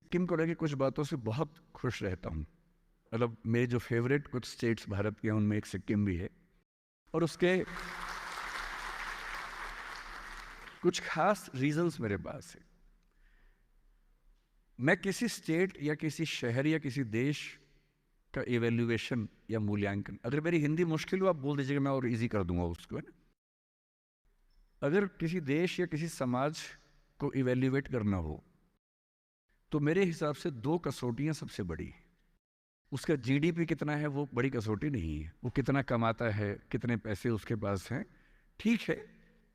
सिक्किम को लेकर कुछ बातों से बहुत खुश रहता हूँ। मतलब मेरे जो फेवरेट कुछ स्टेट्स भारत के हैं उनमें एक सिक्किम भी है, और उसके कुछ खास रीजंस मेरे पास है। मैं किसी स्टेट या किसी शहर या किसी देश का इवेल्युएशन या मूल्यांकन, अगर मेरी हिंदी मुश्किल हो आप बोल दीजिएगा, मैं और इजी कर दूंगा उसको, है ना। अगर किसी देश या किसी समाज को इवेल्युएट करना हो तो मेरे हिसाब से दो कसौटियां सबसे बड़ी हैं। उसका जीडीपी कितना है वो बड़ी कसौटी नहीं है, वो कितना कमाता है, कितने पैसे उसके पास हैं। ठीक है,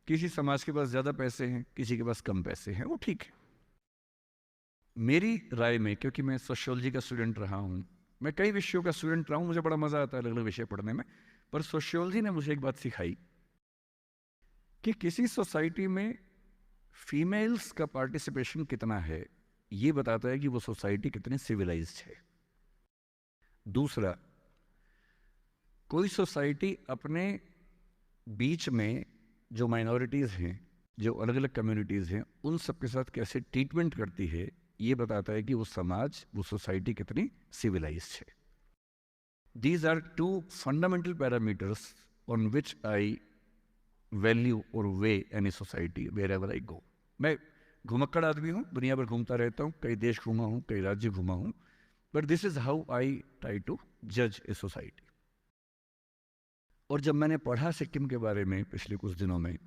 किसी समाज के पास ज़्यादा पैसे हैं, किसी के पास कम पैसे हैं, वो ठीक है। मेरी राय में, क्योंकि मैं सोशियोलॉजी का स्टूडेंट रहा हूँ, मैं कई विषयों का स्टूडेंट रहा हूँ, मुझे बड़ा मज़ा आता है अलग अलग विषय पढ़ने में, पर सोशियोलॉजी ने मुझे एक बात सिखाई कि किसी सोसाइटी में फीमेल्स का पार्टिसिपेशन कितना है ये बताता है कि वो सोसाइटी कितनी सिविलाइज्ड है। दूसरा, कोई सोसाइटी अपने बीच में जो माइनॉरिटीज़ हैं, जो अलग अलग कम्युनिटीज़ हैं, उन सब के साथ कैसे ट्रीटमेंट करती है ये बताता है कि वो समाज, वो सोसाइटी कितनी सिविलाइज्ड है। These are two fundamental parameters on which I value और weigh any society wherever I go. मैं घुमक्कड़ आदमी हूँ, दुनिया भर घूमता रहता हूँ, कई देश घूमा हूँ, कई राज्य घूमा हूँ, but this is how I try to जज ए सोसाइटी। और जब मैंने पढ़ा सिक्किम के बारे में पिछले कुछ दिनों में,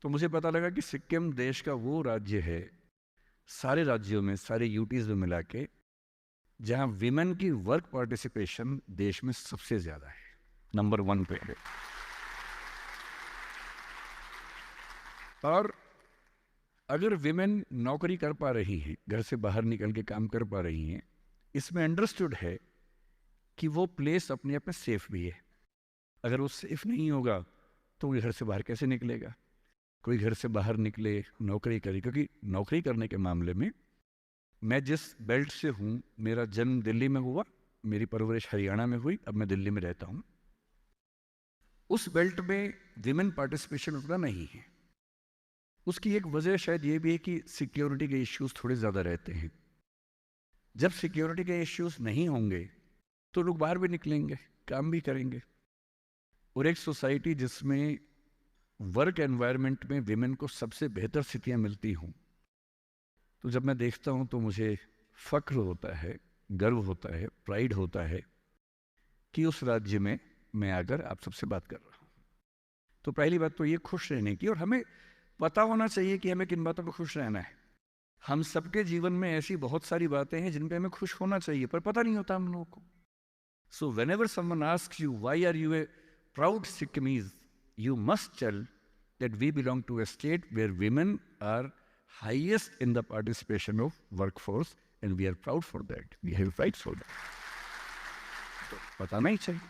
तो मुझे पता लगा कि सिक्किम देश का वो राज्य है, सारे राज्यों में, सारे यूटीज में मिला के, जहाँ विमेन की वर्क पार्टिसिपेशन देश में सबसे ज़्यादा है, नंबर 1 पे है। और अगर विमेन नौकरी कर पा रही हैं, घर से बाहर निकल के काम कर पा रही हैं, इसमें अंडरस्टूड है कि वो प्लेस अपने आप में सेफ भी है। अगर वो सेफ नहीं होगा तो वो घर से बाहर कैसे निकलेगा। कोई घर से बाहर निकले, नौकरी करे, क्योंकि नौकरी करने के मामले में, मैं जिस बेल्ट से हूँ, मेरा जन्म दिल्ली में हुआ, मेरी परवरिश हरियाणा में हुई, अब मैं दिल्ली में रहता हूँ। उस बेल्ट में विमेन पार्टिसिपेशन उतना नहीं है। उसकी एक वजह शायद ये भी है कि सिक्योरिटी के इश्यूज थोड़े ज़्यादा रहते हैं। जब सिक्योरिटी के इश्यूज नहीं होंगे तो लोग बाहर भी निकलेंगे, काम भी करेंगे। और एक सोसाइटी जिसमें वर्क एनवायरनमेंट में विमेन को सबसे बेहतर स्थितियां मिलती हों, तो जब मैं देखता हूं तो मुझे फक्र होता है, गर्व होता है, प्राइड होता है कि उस राज्य में मैं आकर आप सबसे बात कर रहा हूं। तो पहली बात तो ये खुश रहने की, और हमें पता होना चाहिए कि हमें किन बातों पर खुश रहना है। हम सबके जीवन में ऐसी बहुत सारी बातें हैं जिन पे हमें खुश होना चाहिए, पर पता नहीं होता हम लोगों को। सो whenever someone asks you why are you a proud Sikkimese, you must tell that we belong to a state where women are highest in the participation of workforce, and we are proud for that. We have rights for that. तो बताना ही चाहिए।